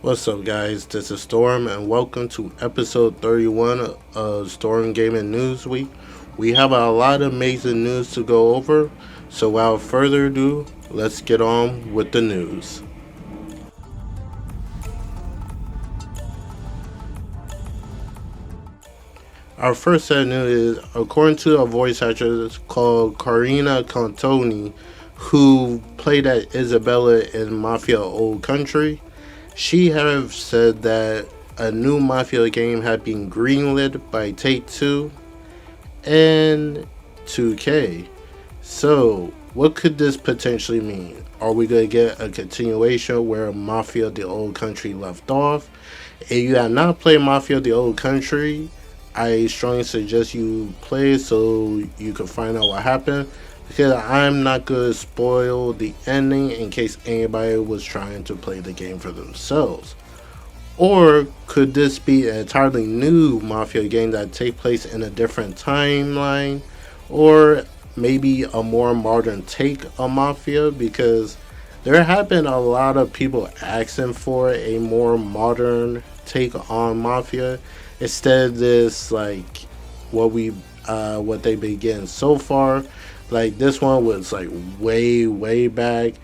What's up, guys? This is Storm, and welcome to episode 31 of Storm Gaming News Week. We have a lot of amazing news to go over, so without further ado, let's get on with the news. Our first set of news is according to a voice actress called Karina Cantoni, who played at Isabella in Mafia Old Country. She have said that a new Mafia game had been greenlit by Take Two and 2K. So, what could this potentially mean? Are we going to get a continuation where Mafia the Old Country left off? If you have not played Mafia the Old Country, I strongly suggest you play it so you can find out what happened. Because I'm not going to spoil the ending in case anybody was trying to play the game for themselves. Or could this be an entirely new Mafia game that take place in a different timeline? Or maybe a more modern take on Mafia? Because there have been a lot of people asking for a more modern take on Mafia instead of this like what they begin so far. Like this one was like way back.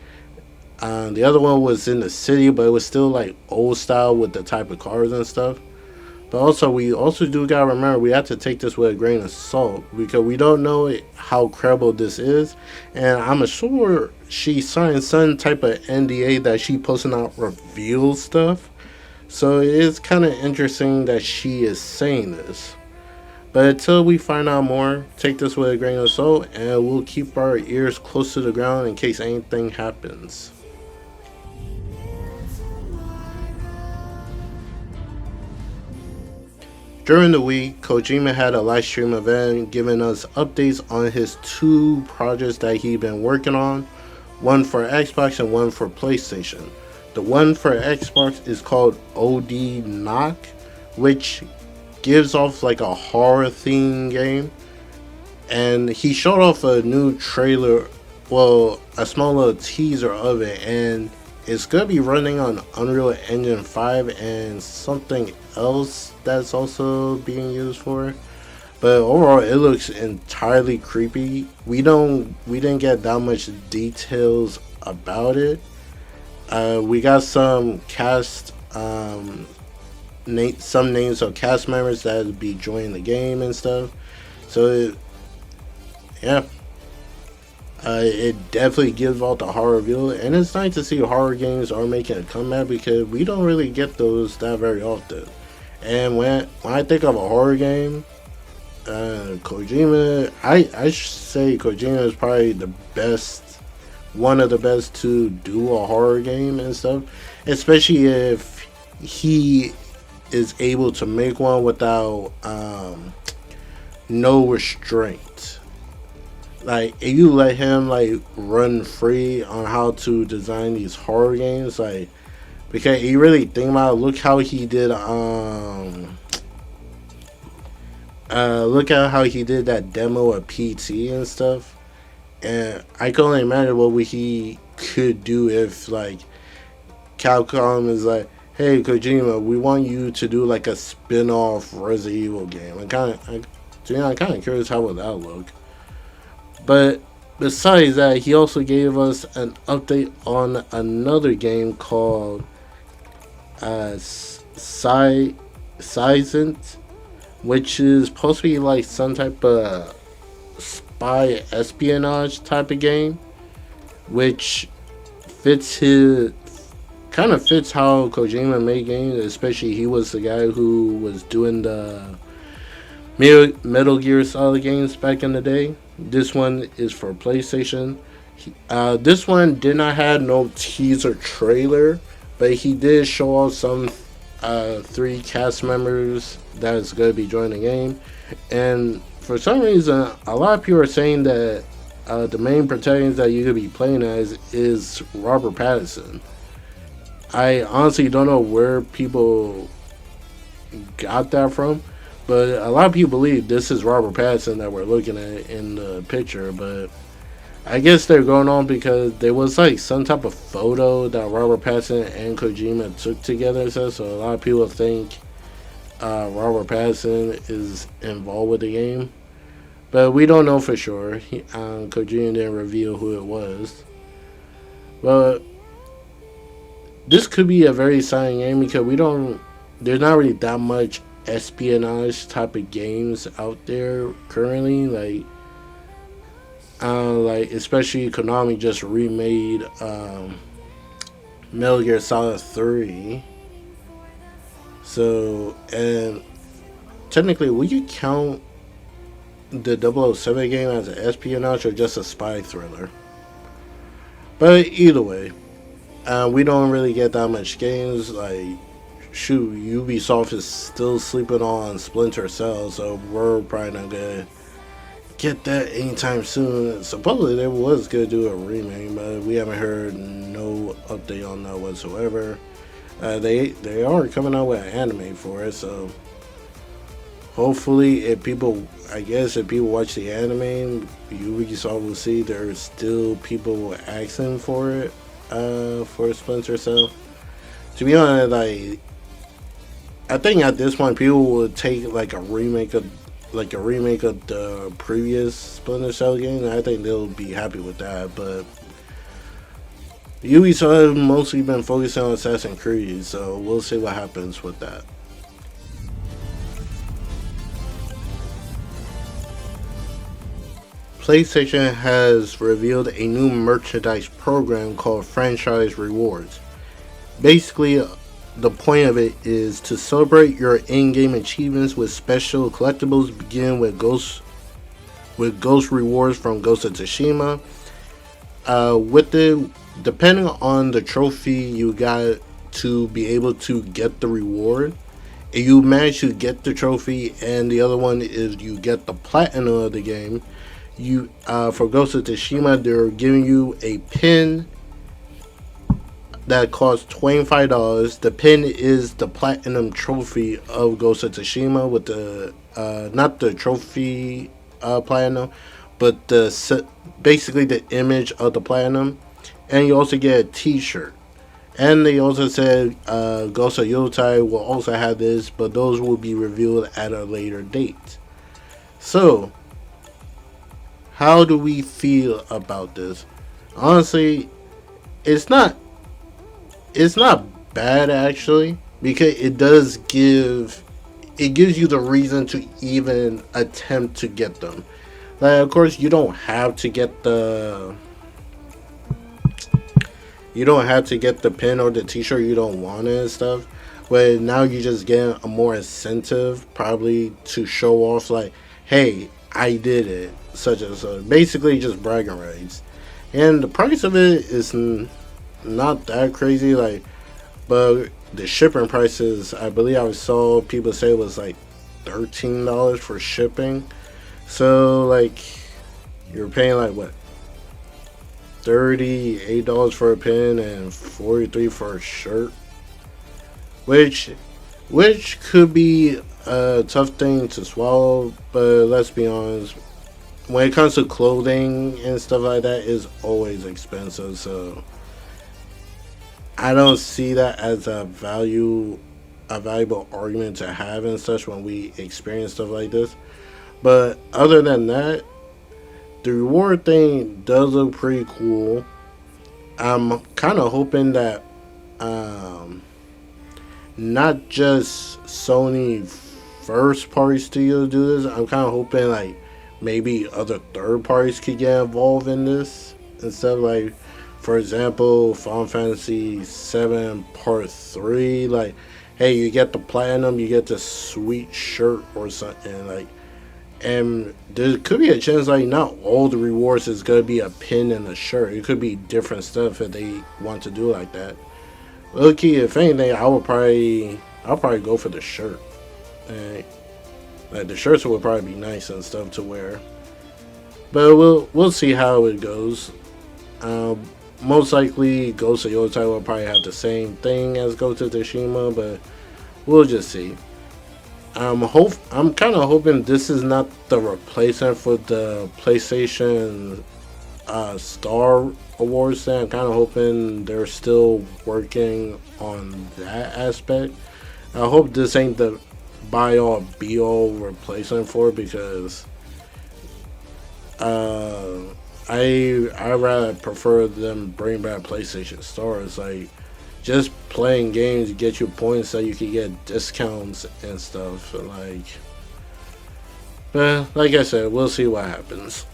The other one was in the city, but it was still like old style with the type of cars and stuff. But also, we also do gotta remember we have to take this with a grain of salt because we don't know how credible this is, and I'm sure she signed some type of NDA that she posting out reveal stuff. So it is kind of interesting that she is saying this. But until we find out more, take this with a grain of salt, and we'll keep our ears close to the ground in case anything happens. During the week, Kojima had a live stream event giving us updates on his two projects that he's been working on, one for Xbox and one for PlayStation. The one for Xbox is called OD Knock, which gives off like a horror theme game. And he showed off a new trailer, well, a small little teaser of it, and it's gonna be running on Unreal Engine 5 and something else that's also being used for. But overall, it looks entirely creepy. We didn't get that much details about it. We got some some names of cast members that will be joining the game and stuff. So yeah, it definitely gives out the horror feel, and it's nice to see horror games are making a comeback because we don't really get those that very often. And when I think of a horror game, Kojima, I should say Kojima is probably the best, one of the best to do a horror game and stuff, especially if he is able to make one without no restraint. Like if you let him like run free on how to design these horror games, like because you really think about it, look how he did look at how he did that demo of PT and stuff. And I can only imagine what he could do if like Capcom is like, hey Kojima, we want you to do like a spin-off Resident Evil game. I'm kind of curious how would that look. But besides that, he also gave us an update on another game called Seisent, which is supposed to be like some type of spy espionage type of game, which fits his kind of fits how Kojima made games. Especially he was the guy who was doing the Metal Gear Solid games back in the day. This one is for PlayStation. This one did not have no teaser trailer, but he did show off some three cast members that is going to be joining the game. And for some reason, a lot of people are saying that the main protagonist that you're going to be playing as is Robert Pattinson. I honestly don't know where people got that from, but a lot of people believe this is Robert Pattinson that we're looking at in the picture. But I guess they're going on because there was like some type of photo that Robert Pattinson and Kojima took together. So a lot of people think Robert Pattinson is involved with the game, but we don't know for sure. Kojima didn't reveal who it was. But this could be a very exciting game because we don't. There's not really that much espionage type of games out there currently. Like especially Konami just remade Metal Gear Solid 3. So and technically, would you count the 007 game as an espionage or just a spy thriller? But either way, we don't really get that much games. Like, shoot, Ubisoft is still sleeping on Splinter Cell, so we're probably not gonna get that anytime soon. Supposedly they was gonna do a remake, but we haven't heard no update on that whatsoever. They are coming out with an anime for it, so hopefully if people watch the anime, Ubisoft will see there's still people asking for it for Splinter Cell. To be honest, like I think at this point people would take like a remake of the previous Splinter Cell game. I think they'll be happy with that, but Ubisoft have mostly been focusing on Assassin's Creed, so we'll see what happens with that. PlayStation has revealed a new merchandise program called Franchise Rewards. Basically, the point of it is to celebrate your in-game achievements with special collectibles. Begin with Ghost rewards from Ghost of Tsushima. With the depending on the trophy you got to be able to get the reward. If you manage to get the trophy, and the other one is you get the platinum of the game, you for Ghost of Tsushima, they're giving you a pin that costs $25. The pin is the platinum trophy of Ghost of Tsushima with the not the trophy platinum, but basically the image of the platinum, and you also get a T-shirt. And they also said Ghost of Yotai will also have this, but those will be revealed at a later date. So, how do we feel about this? Honestly, it's not bad actually, because it gives you the reason to even attempt to get them. Like, of course, you don't have to get the pin or the T-shirt you don't want it and stuff. But now you just get a more incentive, probably to show off, like, hey, I did it, such and such. Basically, just bragging rights. And the price of it is not that crazy, like, but the shipping prices, I believe I saw people say it was like $13 for shipping. So, like, you're paying like what, $38 for a pin and $43 for a shirt, which could be a tough thing to swallow. But let's be honest, when it comes to clothing and stuff like that, it's always expensive. So I don't see that as a valuable argument to have and such when we experience stuff like this. But other than that, the reward thing does look pretty cool. I'm kind of hoping that not just Sony first party studios do this. I'm kind of hoping like maybe other third parties could get involved in this and stuff. Like, for example, Final Fantasy 7 Part 3. Like, hey, you get the platinum, you get the sweet shirt or something. Like, and there could be a chance like not all the rewards is gonna be a pin and a shirt. It could be different stuff if they want to do like that. Okay, if anything, I'll probably go for the shirt. And, like, the shirts will probably be nice and stuff to wear. But we'll see how it goes. Most likely, Ghost of Yotai will probably have the same thing as Ghost of Tsushima, but we'll just see. I'm kind of hoping this is not the replacement for the PlayStation Star Awards thing. I'm kind of hoping they're still working on that aspect. I hope this ain't the buy all be all replacement for it, because uh, I rather prefer them bring back PlayStation Stars. Like, just playing games get you points so you can get discounts and stuff. Like I said, we'll see what happens.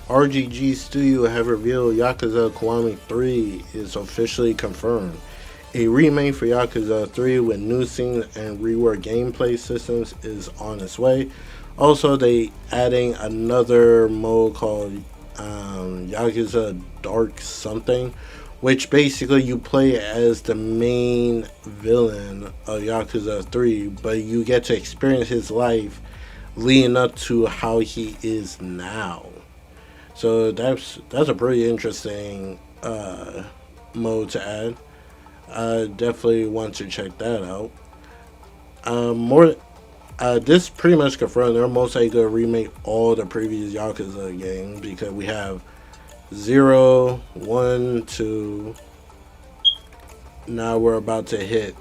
RGG Studio have revealed Yakuza Kiwami 3 is officially confirmed. A remake for Yakuza 3 with new scenes and reworked gameplay systems is on its way. Also, they adding another mode called Yakuza Dark something, which basically you play as the main villain of Yakuza 3, but you get to experience his life leading up to how he is now. So that's a pretty interesting mode to add. I definitely want to check that out. More, this pretty much confirmed they're most likely gonna remake all the previous Yakuza games, because we have 0, 1, 2. Now we're about to hit.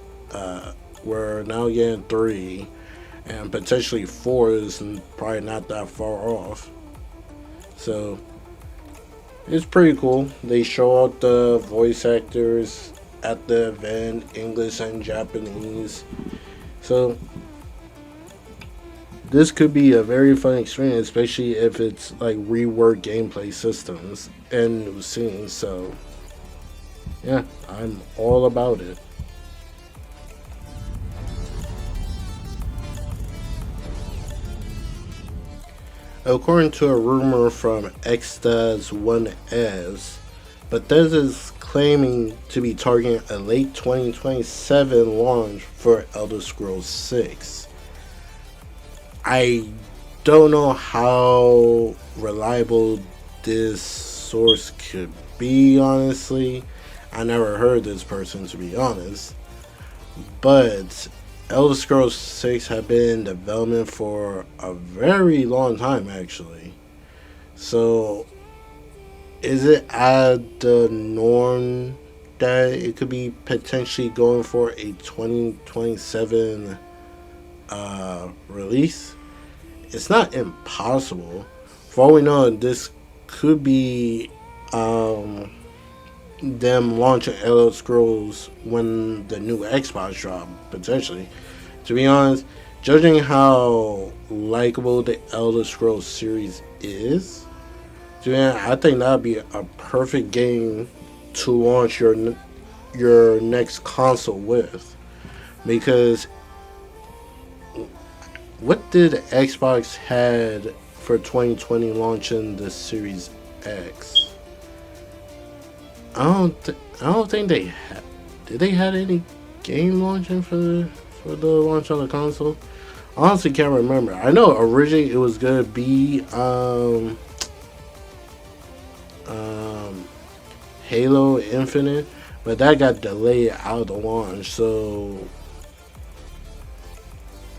We're now getting 3, and potentially 4 is probably not that far off. So it's pretty cool. They show out the voice actors at the event, English and Japanese. So this could be a very fun experience, especially if it's like reworked gameplay systems and new scenes. So yeah, I'm all about it. According to a rumor from Xstats 1S, Bethesda is claiming to be targeting a late 2027 launch for Elder Scrolls 6. I don't know how reliable this source could be, honestly. I never heard this person, to be honest. But Elder Scrolls 6 have been in development for a very long time, actually. So, is it at the norm that it could be potentially going for a 2027 release? It's not impossible. For all we know, this could be them launching Elder Scrolls when the new Xbox drop, potentially. To be honest, judging how likable the Elder Scrolls series is, I think that'd be a perfect game to launch your next console with. Because what did Xbox had for 2020 launching the Series X? I don't think they had. Did they had any game launching for the launch on the console? I honestly can't remember. I know originally it was gonna be um, Halo Infinite, but that got delayed out of the launch. So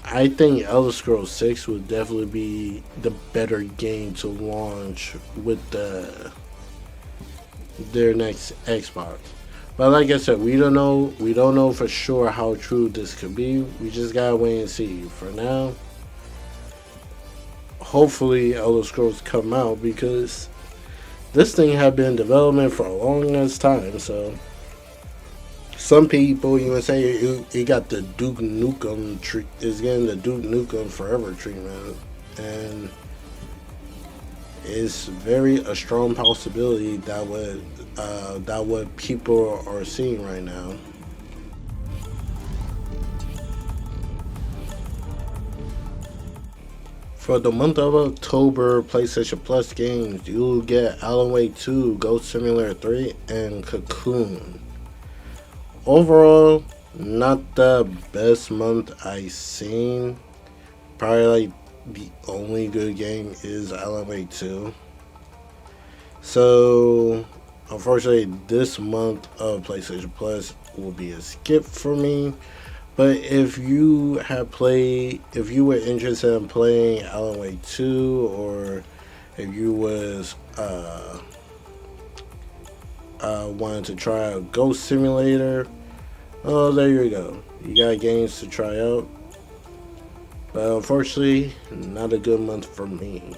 I think Elder Scrolls 6 would definitely be the better game to launch with their next Xbox. But like I said, we don't know. We don't know for sure how true this could be. We just gotta wait and see. For now, hopefully Elder Scrolls come out, because this thing had been in development for a long ass time. So some people even say it got the Duke Nukem treat. Is getting the Duke Nukem Forever treatment, and it's very a strong possibility that what people are seeing right now. For the month of October, PlayStation Plus games, you'll get Alan Wake 2, Ghost Simulator 3, and Cocoon. Overall, not the best month I've seen. Probably like the only good game is Alan Wake 2. So, unfortunately, this month of PlayStation Plus will be a skip for me. But if you were interested in playing Alan Wake 2, or if you was wanted to try a Ghost Simulator, oh, there you go. You got games to try out. But unfortunately, not a good month for me.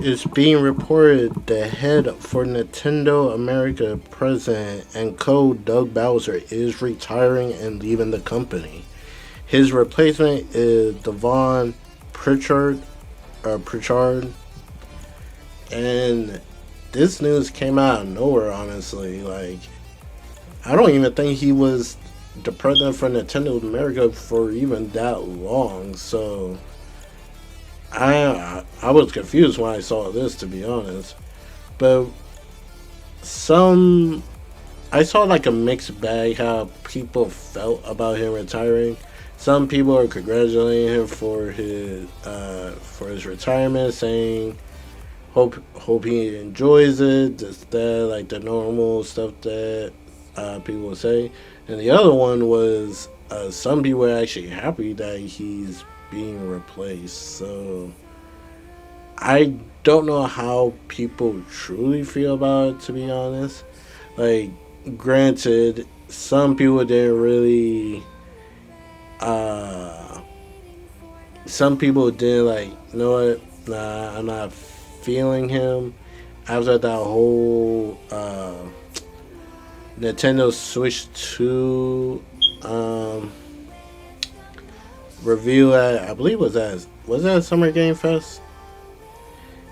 It's being reported the head for Nintendo America president and co Doug Bowser is retiring and leaving the company. His replacement is Devon Pritchard, Pritchard, and this news came out of nowhere. Honestly, like I don't even think he was the president for Nintendo America for even that long. So I was confused when I saw this, to be honest. But some I saw like a mixed bag how people felt about him retiring. Some people are congratulating him for his retirement, saying hope he enjoys it. Just that like the normal stuff that people say. And the other one was some people are actually happy that he's being replaced. So I don't know how people truly feel about it, to be honest. Like, granted, some people didn't really. Uh, some people didn't like. You know what? Nah, I'm not feeling him after that whole Nintendo Switch 2 um, review at, I believe was that Summer Game Fest?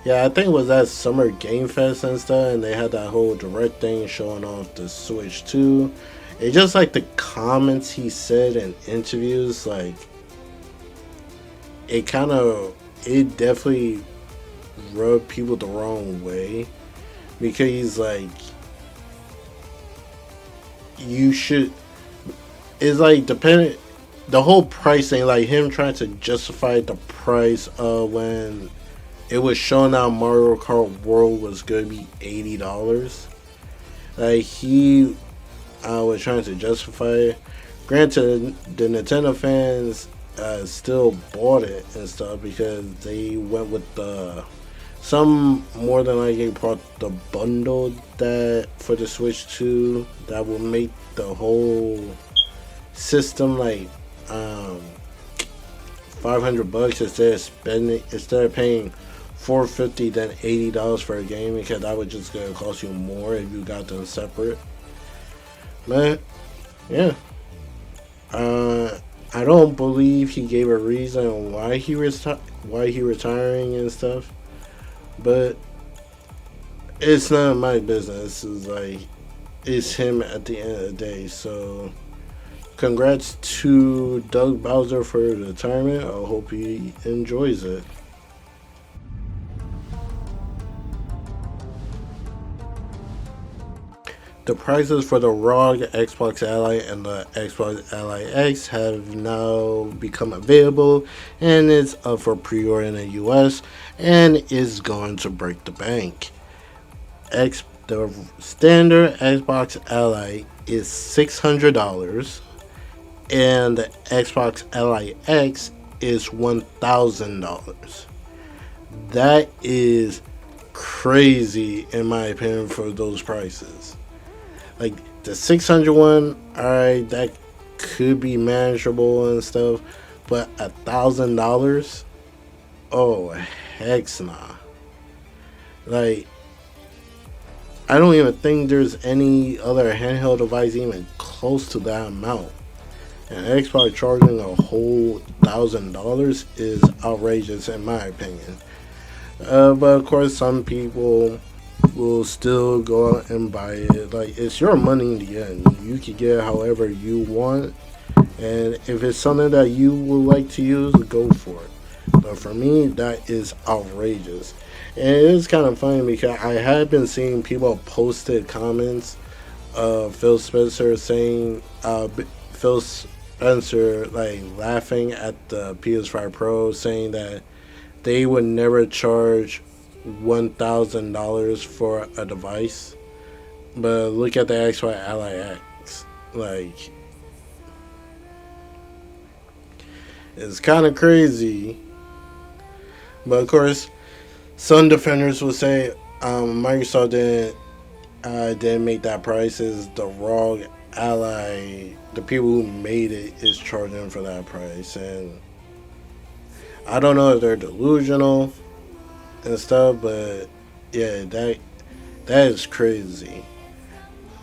Yeah, I think it was at Summer Game Fest and stuff, and they had that whole direct thing showing off the Switch 2. It just like the comments he said in interviews, like it kind of it definitely rubbed people the wrong way because like you should. It's like depending the whole pricing, like him trying to justify the price of when it was shown out Mario Kart World was going to be $80. Like he was trying to justify it. Granted, the Nintendo fans still bought it and stuff because they went with the some more than likely bought the bundle that for the Switch 2 that will make the whole system like um, $500 instead of paying $450 than $80 for a game because that would just gonna cost you more if you got them separate. But yeah, I don't believe he gave a reason why why he retiring and stuff. But it's not my business. It's like it's him at the end of the day. So congrats to Doug Bowser for his retirement. I hope he enjoys it. The prices for the ROG Xbox Ally and the Xbox Ally X have now become available and it's up for pre-order in the US and is going to break the bank. The standard Xbox Ally is $600 and the Xbox Ally X is $1,000. That is crazy in my opinion for those prices. Like the 600 one, alright, that could be manageable and stuff, but $1,000, oh heck nah. Like I don't even think there's any other handheld device even close to that amount. And Xbox charging a whole $1,000 is outrageous in my opinion. But of course, some people will still go out and buy it. Like it's your money in the end. You can get it however you want, and if it's something that you would like to use, go for it. But for me, that is outrageous, and it is kind of funny because I have been seeing people posted comments of Phil Spencer saying, Phil Spencer like laughing at the PS5 Pro, saying that they would never charge $1,000 for a device. But look at the Xbox Ally X. Like, it's kind of crazy. But of course, some defenders will say Microsoft didn't make that price. Is the Rog Ally, the people who made it, is charging for that price, and I don't know if they're delusional and stuff, but yeah, that is crazy.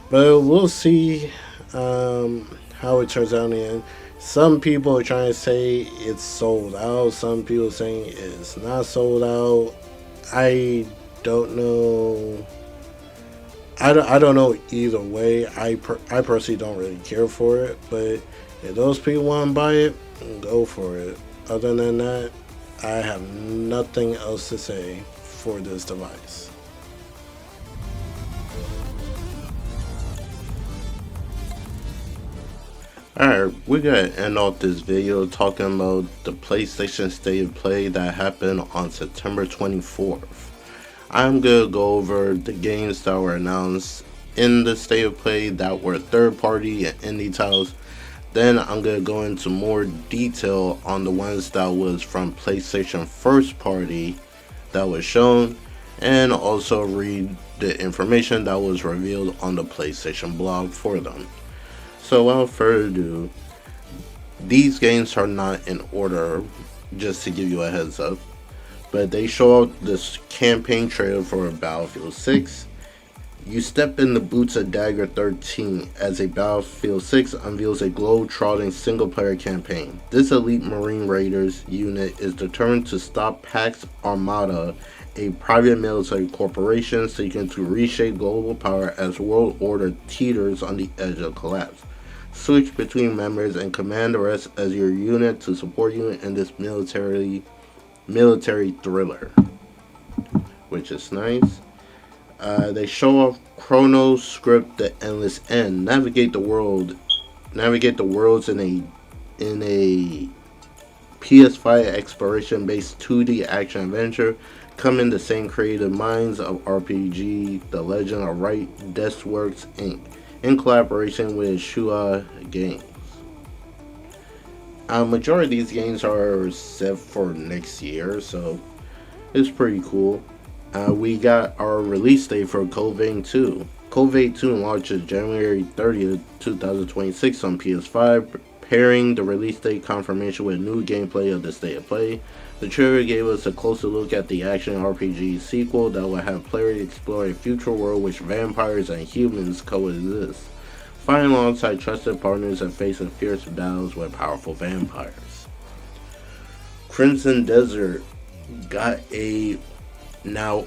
But we'll see how it turns out in the end. Some people are trying to say it's sold out. Some people saying it's not sold out. I don't know. I don't know either way. I personally don't really care for it. But if those people want to buy it, go for it. Other than that, I have nothing else to say for this device. Alright, we're gonna end off this video talking about the PlayStation State of Play that happened on September 24th. I'm gonna go over the games that were announced in the State of Play that were third party and indie titles. Then I'm gonna go into more detail on the ones that was from PlayStation first party that was shown, and also read the information that was revealed on the PlayStation blog for them. So without further ado, these games are not in order, just to give you a heads up. But they show out this campaign trailer for Battlefield 6. You step in the boots of Dagger 13 as a Battlefield 6 unveils a globe-trotting single-player campaign. This elite Marine Raiders unit is determined to stop Pax Armada, a private military corporation seeking to reshape global power as world order teeters on the edge of collapse. Switch between members and command the rest as your unit to support you in this military thriller, which is nice. They show off Chrono Script: The Endless End. Navigate the worlds in a PS5 exploration-based 2D action adventure. Come in the same creative minds of RPG The Legend of Right Deathworks Inc. in collaboration with Shua Games. Majority of these games are set for next year, so it's pretty cool. We got our release date for Code Vein 2. Code Vein 2 launches January 30th, 2026 on PS5, pairing the release date confirmation with new gameplay of the State of Play. The trailer gave us a closer look at the action RPG sequel that will have players explore a future world which vampires and humans coexist, fighting alongside trusted partners and facing fierce battles with powerful vampires. Crimson Desert got a now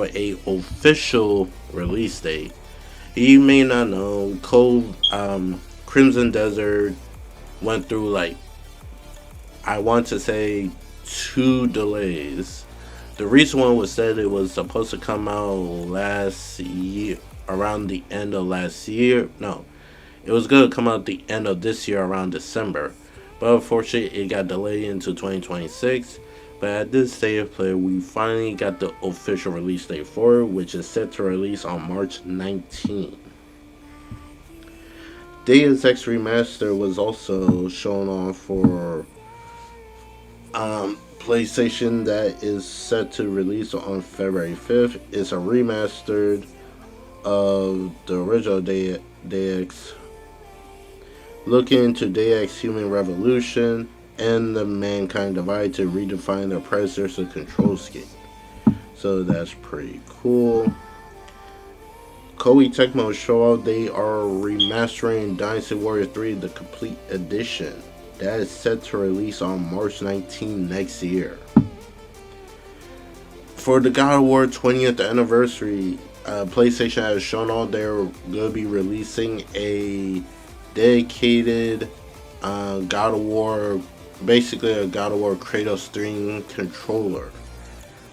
a official release date. You may not know, Crimson Desert went through, like, I want to say 2 delays. The recent one was said it was supposed to come out last year, around the end of last year. No, it was going to come out the end of this year, around December. But unfortunately, it got delayed into 2026. But at this state of play, we finally got the official release date for it, which is set to release on March 19th. Deus Ex Remaster was also shown off for PlayStation, that is set to release on February 5th. It's a remastered of the original Deus Ex, looking into Deus Ex Human Revolution and the Mankind Divide to redefine their predecessor control scheme. So that's pretty cool. Koei Tecmo show out they are remastering Dynasty Warrior 3 the complete edition. That is set to release on March 19 next year. For the God of War 20th anniversary, PlayStation has shown out they're going to be releasing a dedicated God of War, basically a God of War Kratos 3 controller.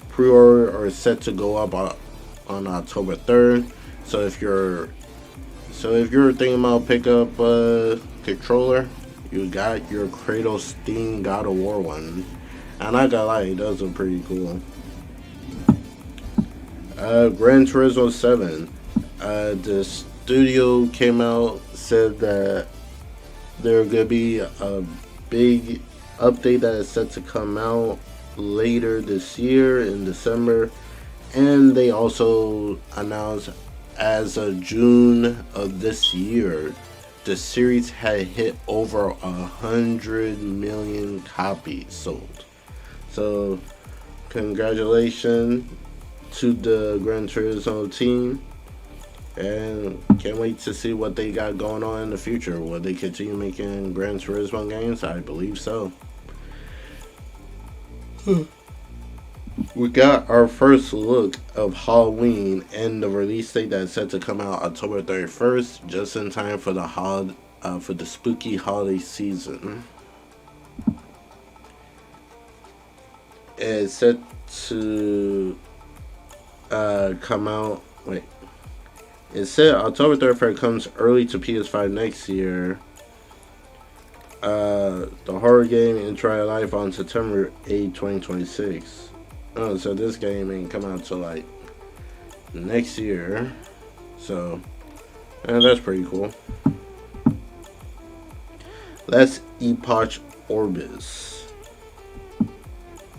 Pre-order are set to go up on October 3rd. So if you're thinking about pick up a controller, you got your Kratos themed God of War one, and I gotta lie, those are pretty cool. Gran Turismo 7. The studio came out, said that there gonna be a big update that is set to come out later this year in December, and they also announced as of June of this year, the series had hit over 100 million copies sold. So, congratulations to the Gran Turismo team, and can't wait to see what they got going on in the future. Will they continue making Gran Turismo games? I believe so. We got our first look of Halloween and the release date that's set to come out October 31st, just in time for for the spooky holiday season. It's set to come out. Wait, it said October 31st comes early to PS5 next year. The horror game in Try Life on September 8, 2026. Oh, so this game ain't come out till like next year. So, that's pretty cool. Let's Epoch Orbis.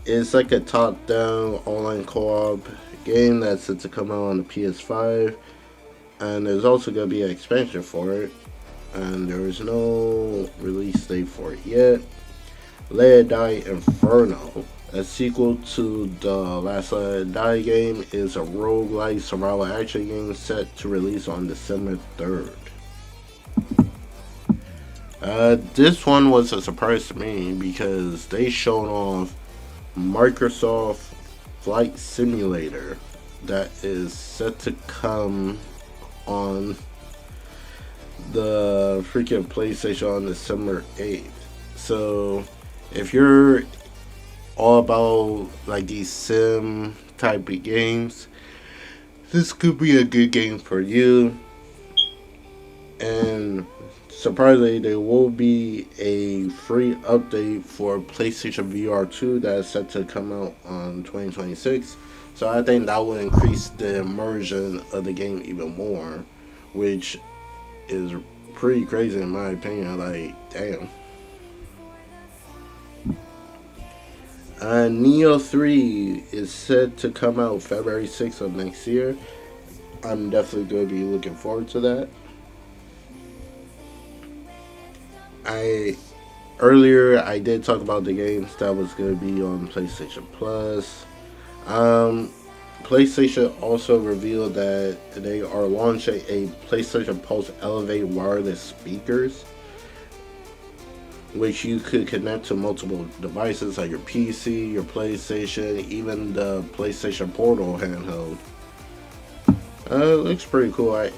It's like a top-down online co-op game that's set to come out on the PS5, and there's also gonna be an expansion for it, and there is no release date for it yet. Let It Die Inferno, a sequel to the last Let It Die game, is a roguelike survival action game set to release on December 3rd. This one was a surprise to me because they showed off Microsoft Flight Simulator that is set to come on the freaking PlayStation on December 8th. So if you're all about like these sim type of games, this could be a good game for you. And surprisingly, there will be a free update for PlayStation VR 2 that is set to come out on 2026. So I think that will increase the immersion of the game even more, which is pretty crazy in my opinion. Like, damn. Neo 3 is set to come out February 6th of next year. I'm definitely going to be looking forward to that. Earlier I did talk about the games that was going to be on PlayStation Plus. PlayStation also revealed that they are launching a PlayStation Pulse Elevate wireless speakers, which you could connect to multiple devices like your PC, your PlayStation, even the PlayStation Portal handheld. It looks pretty cool.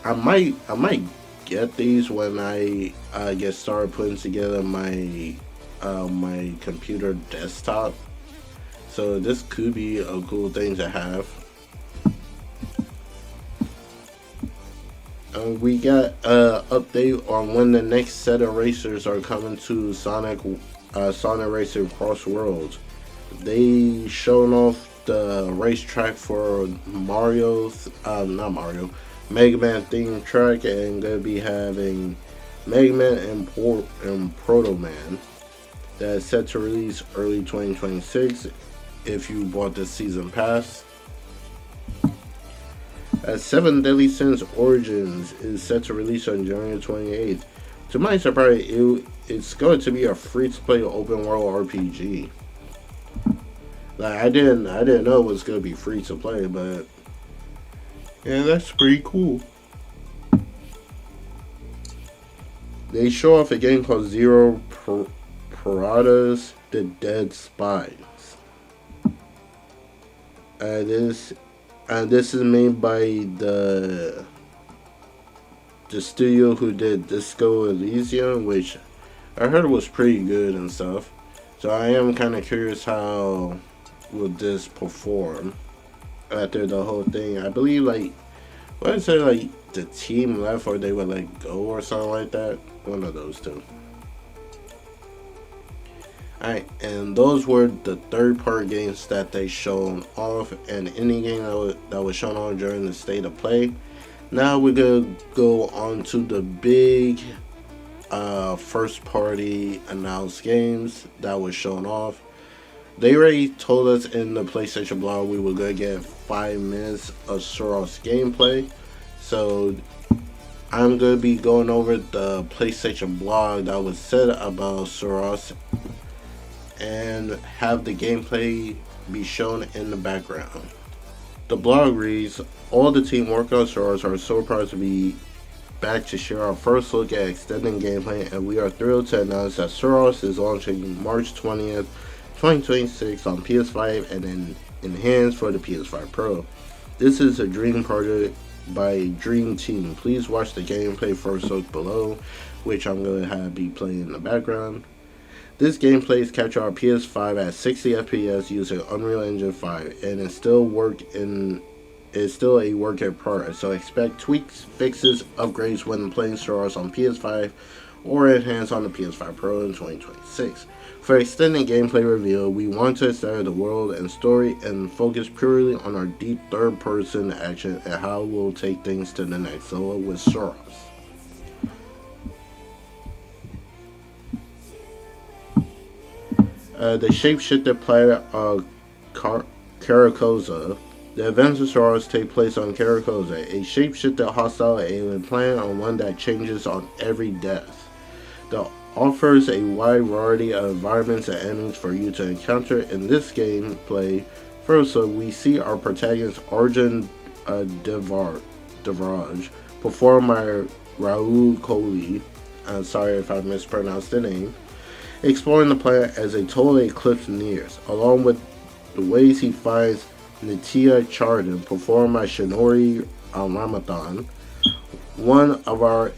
I might get these when I get started putting together my my computer desktop. So this could be a cool thing to have. We got an update on when the next set of racers are coming to Sonic Racing Cross Worlds. They showing off the racetrack for not Mario, Mega Man themed track, and gonna be having Mega Man and Proto Man that's set to release early 2026 if you bought the season pass. Seven Deadly Sins Origins is set to release on January 28th. To my surprise, it's going to be a free-to-play open world RPG. Like I didn't know it was going to be free to play, but yeah, that's pretty cool. They show off a game called Zero Paradas: The Dead Spies. This is made by the studio who did Disco Elysium, which I heard was pretty good and stuff. So I am kind of curious how will this perform after the whole thing. I believe like what is it, like the team left or they would let go or something like that. One of those two. Alright, and those were the third-party games that they showed off, and any game that was shown off during the state of play. Now we're gonna go on to the big first-party announced games that was shown off. They already told us in the PlayStation blog we were gonna get 5 minutes of Soros gameplay, so I'm gonna be going over the PlayStation blog that was said about Soros and have the gameplay be shown in the background. The blog reads, all the team working on Soros are so proud to be back to share our first look at extended gameplay, and we are thrilled to announce that Soros is launching March 20th, 2026 on PS5 and then enhanced for the PS5 Pro. This is a dream project by a dream team. Please watch the gameplay first look below, which I'm going to be playing in the background. This gameplay is captured on PS5 at 60 FPS using Unreal Engine 5, and it's still a work in progress. So expect tweaks, fixes, upgrades when playing Soros on PS5 or enhanced on the PS5 Pro in 2026. For extended gameplay reveal, we want to establish the world and story and focus purely on our deep third-person action and how we'll take things to the next level with Soros. The shapeshifter planet Karakoza. The events of Soros take place on Karakoza, a shapeshifter hostile alien planet on one that changes on every death. That offers a wide variety of environments and enemies for you to encounter in this gameplay. First, we see our protagonist Arjun Devaraj, performed by Rahul Kohli. I'm sorry if I mispronounced the name. Exploring the planet as a total eclipse nears, along with the ways he finds Nitya Chardin, performed by Shinori Ramathan, one of our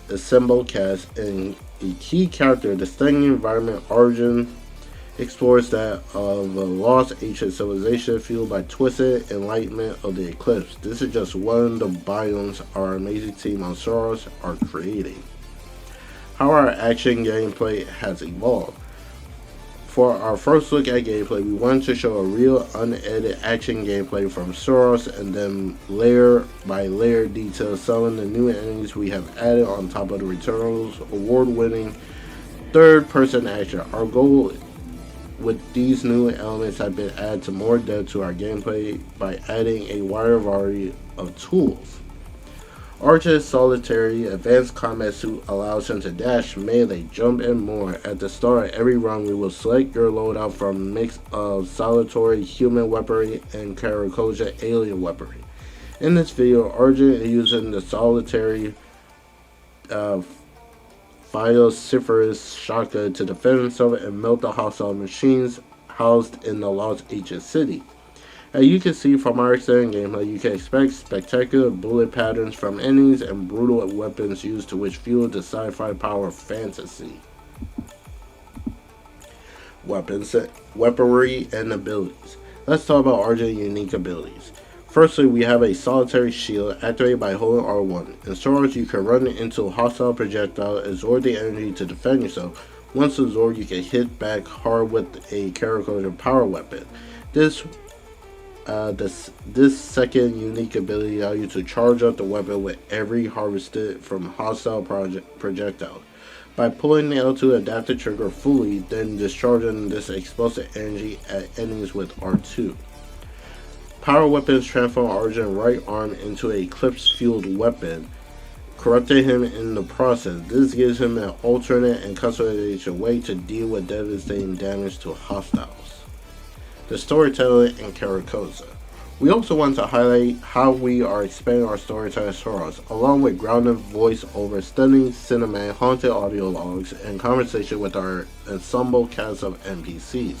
assembled cast, and a key character. The stunning environment Arjun explores that of a lost ancient civilization fueled by twisted enlightenment of the eclipse. This is just one of the biomes our amazing team on Soros are creating. How our action gameplay has evolved. For our first look at gameplay, we wanted to show a real unedited action gameplay from Soros and then layer by layer detail some of the new enemies we have added on top of the Returnal's award-winning third-person action. Our goal with these new elements have been added to more depth to our gameplay by adding a wider variety of tools. Archer's solitary advanced combat suit allows him to dash, melee, jump, and more. At the start of every run, we will select your loadout from a mix of solitary human weaponry and Karakoja alien weaponry. In this video, Arjun is using the solitary Philocyphorus shotgun to defend himself and melt the hostile machines housed in the lost ancient city. As you can see from our extended gameplay, you can expect spectacular bullet patterns from enemies and brutal weapons used to which fuel the sci-fi power fantasy. Weaponry, and abilities. Let's talk about Arjun's unique abilities. Firstly, we have a solitary shield activated by holding R1. In Soros, you can run into a hostile projectile, absorb the energy to defend yourself. Once absorbed, you can hit back hard with a Karakoja power weapon. This second unique ability allows you to charge up the weapon with every harvested from hostile projectile. By pulling the L2 adaptive trigger fully, then discharging this explosive energy at enemies with R2. Power weapons transform Arjun's right arm into an eclipse-fueled weapon, corrupting him in the process. This gives him an alternate and customization way to deal with devastating damage to hostiles. The storytelling in Karakoza. We also want to highlight how we are expanding our storytelling Soros, along with grounded voice-over, stunning cinematic, haunted audio logs, and conversation with our ensemble cast of NPCs.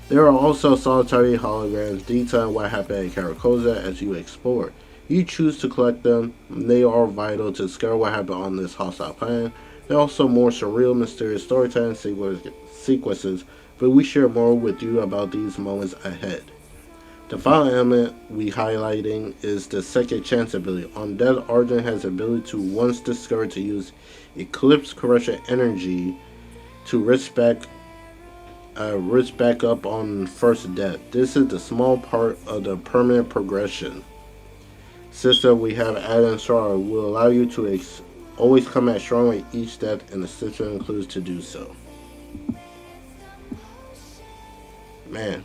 There are also solitary holograms detailing what happened at Karakoza as you explore. You choose to collect them. They are vital to discover what happened on this hostile planet. There are also more surreal, mysterious storytelling sequences, but we share more with you about these moments ahead. The final element we highlighting is the second chance ability. On death, Arjun has the ability to, once discovered, to use Eclipse Corruption energy to risk back up on first death. This is the small part of the permanent progression system we have added in Star will allow you to always come at strong with each death, and the system includes to do so. Man,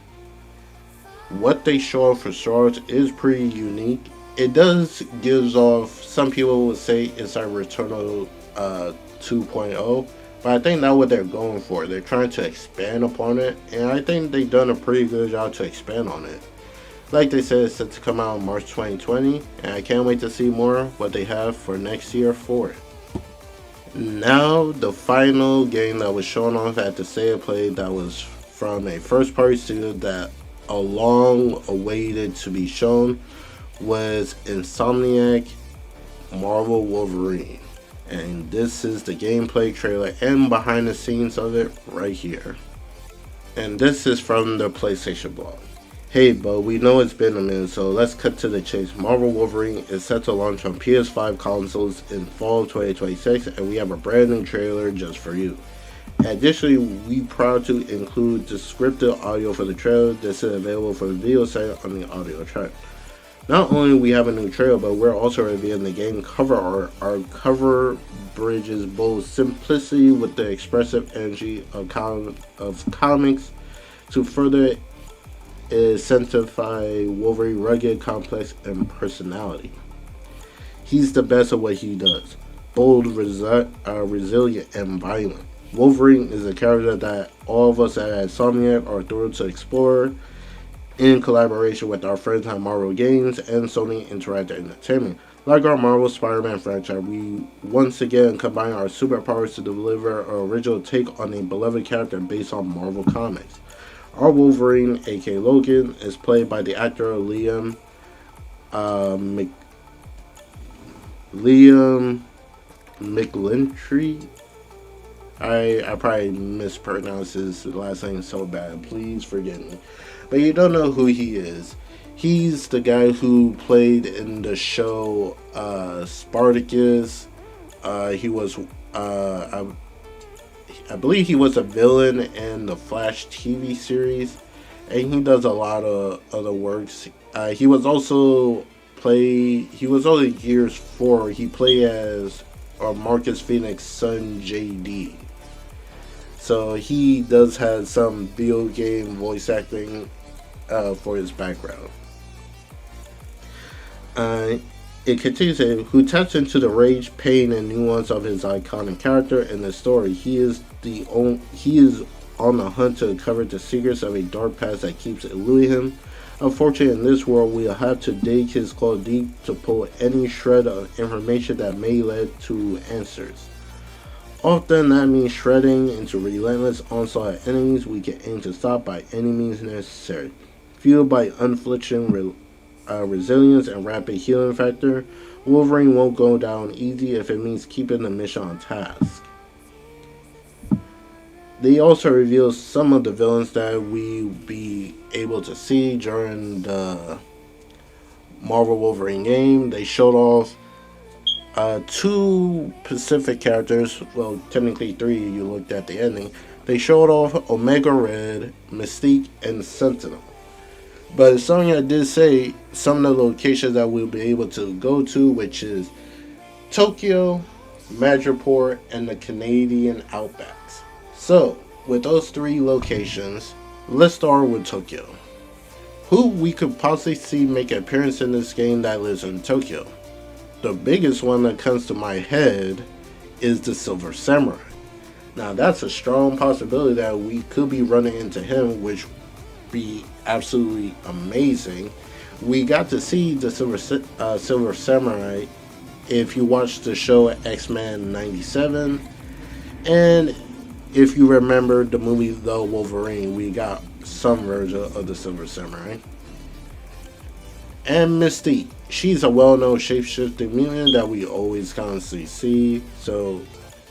what they show off for Star Wars is pretty unique. It does gives off, some people would say it's like Returnal 2.0, but I think that's what they're going for. They're trying to expand upon it, and I think they've done a pretty good job to expand on it. Like they said, it's set to come out in March 2020, and I can't wait to see more what they have for next year for it. Now, the final game that was shown off at the State of Play that was from a first-party studio that a long awaited to be shown was Insomniac Marvel Wolverine. And this is the gameplay trailer and behind the scenes of it right here. And this is from the PlayStation blog. Hey, but we know it's been a minute, so let's cut to the chase. Marvel Wolverine is set to launch on PS5 consoles in fall of 2026, and we have a brand new trailer just for you. Additionally, we proud to include descriptive audio for the trailer. This is available for the video set on the audio track. Not only we have a new trailer, but we're also revealing the game cover art. Our cover bridges both simplicity with the expressive energy of comics to further sanctify Wolverine's rugged, complex, and personality. He's the best at what he does. Bold, resilient, and violent. Wolverine is a character that all of us at Insomniac are thrilled to explore in collaboration with our friends at Marvel Games and Sony Interactive Entertainment. Like our Marvel Spider-Man franchise, we once again combine our superpowers to deliver an original take on a beloved character based on Marvel Comics. Our Wolverine, aka Logan, is played by the actor Liam McGlintrey. I probably mispronounced his last name so bad. Please forgive me. But you don't know who he is. He's the guy who played in the show Spartacus. He was I believe he was a villain in the Flash TV series, and he does a lot of other works. He was only Gears 4. He played as Marcus Phoenix's son, JD. So he does have some video game voice acting for his background. It continues to say, who taps into the rage, pain, and nuance of his iconic character in the story. He is on the hunt to uncover the secrets of a dark past that keeps eluding him. Unfortunately, in this world, we'll have to dig his claw deep to pull any shred of information that may lead to answers. Often that means shredding into relentless onslaught of enemies we can aim to stop by any means necessary. Fueled by unflinching resilience and rapid healing factor, Wolverine won't go down easy if it means keeping the mission on task. They also reveal some of the villains that we'll be able to see during the Marvel Wolverine game. They showed off 2 Pacific characters, well, technically 3 you looked at the ending. They showed off Omega Red, Mystique, and Sentinel. But Sonya did say some of the locations that we'll be able to go to, which is Tokyo, Madripoor, and the Canadian Outbacks. So, with those 3 locations, let's start with Tokyo. Who we could possibly see make an appearance in this game that lives in Tokyo? The biggest one that comes to my head is the Silver Samurai. Now, that's a strong possibility that we could be running into him, which would be absolutely amazing. We got to see the Silver Samurai if you watched the show X-Men 97, and if you remember the movie The Wolverine, we got some version of the Silver Samurai. And Mystique, she's a well-known shape-shifting mutant that we always constantly see, so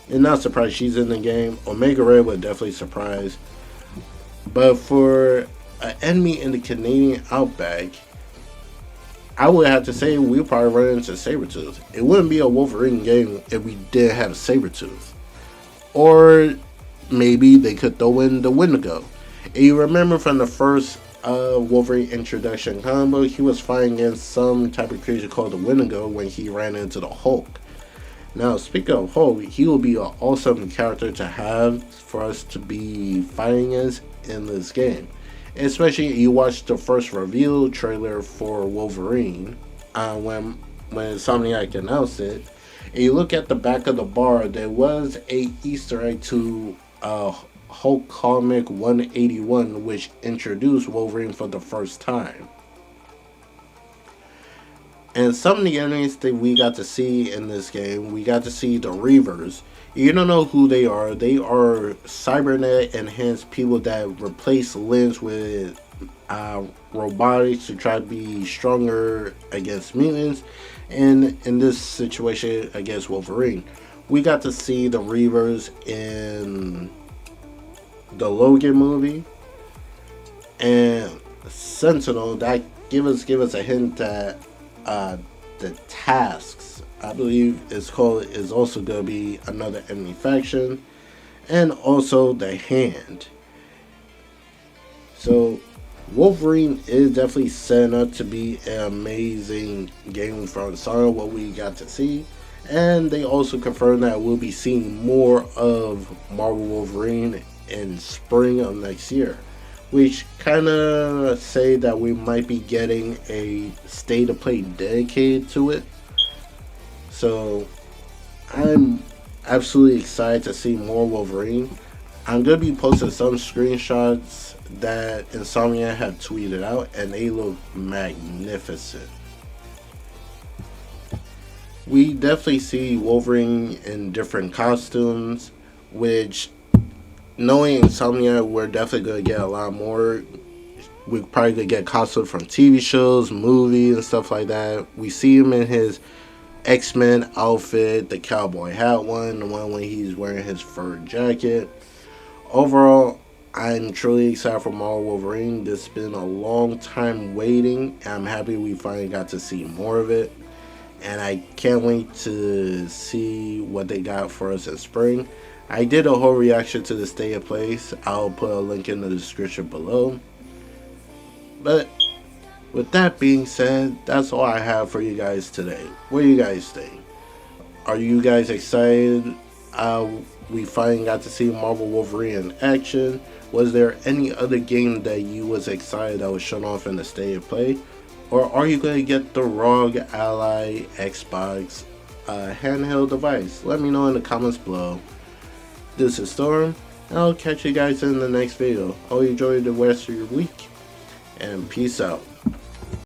I'm not surprised she's in the game. Omega Red would definitely surprise. But for an enemy in the Canadian Outback, I would have to say we'll probably run into Sabretooth. It wouldn't be a Wolverine game if we didn't have Sabretooth. Or maybe they could throw in the Wendigo. And you remember from the first Wolverine introduction combo, he was fighting against some type of creature called the Wendigo when he ran into the Hulk. Now, speaking of Hulk, he will be an awesome character to have for us to be fighting as in this game. Especially you watch the first reveal trailer for Wolverine when Insomniac announced it, and you look at the back of the bar, there was a Easter egg to Hulk Comic 181, which introduced Wolverine for the first time. And some of the enemies that we got to see in this game, we got to see the Reavers. You don't know who they are. They are cybernet enhanced people that replace limbs with robotics to try to be stronger against mutants. And in this situation, against Wolverine, we got to see the Reavers in the Logan movie and Sentinel. That give us a hint that the Tasks, I believe is also going to be another enemy faction, and also the Hand. So Wolverine is definitely setting up to be an amazing game from Sony, what we got to see. And they also confirmed that we'll be seeing more of Marvel Wolverine in spring of next year, which kind of say that we might be getting a state of play dedicated to it. So I'm absolutely excited to see more Wolverine. I'm going to be posting some screenshots that Insomnia have tweeted out, and they look magnificent. We definitely see Wolverine in different costumes, which, knowing Insomnia, we're definitely going to get a lot more. We're probably going to get costumes from TV shows, movies, and stuff like that. We see him in his X-Men outfit, the cowboy hat one, the one when he's wearing his fur jacket. Overall, I'm truly excited for Marvel Wolverine. This has been a long time waiting, and I'm happy we finally got to see more of it. And I can't wait to see what they got for us in spring. I did a whole reaction to the State of Place. I'll put a link in the description below. But with that being said, that's all I have for you guys today. What do you guys think? Are you guys excited? We finally got to see Marvel Wolverine in action. Was there any other game that you was excited that was shown off in the State of Play? Or are you going to get the Rog Ally Xbox handheld device? Let me know in the comments below. This is Storm, and I'll catch you guys in the next video. Hope you enjoy the rest of your week, and peace out.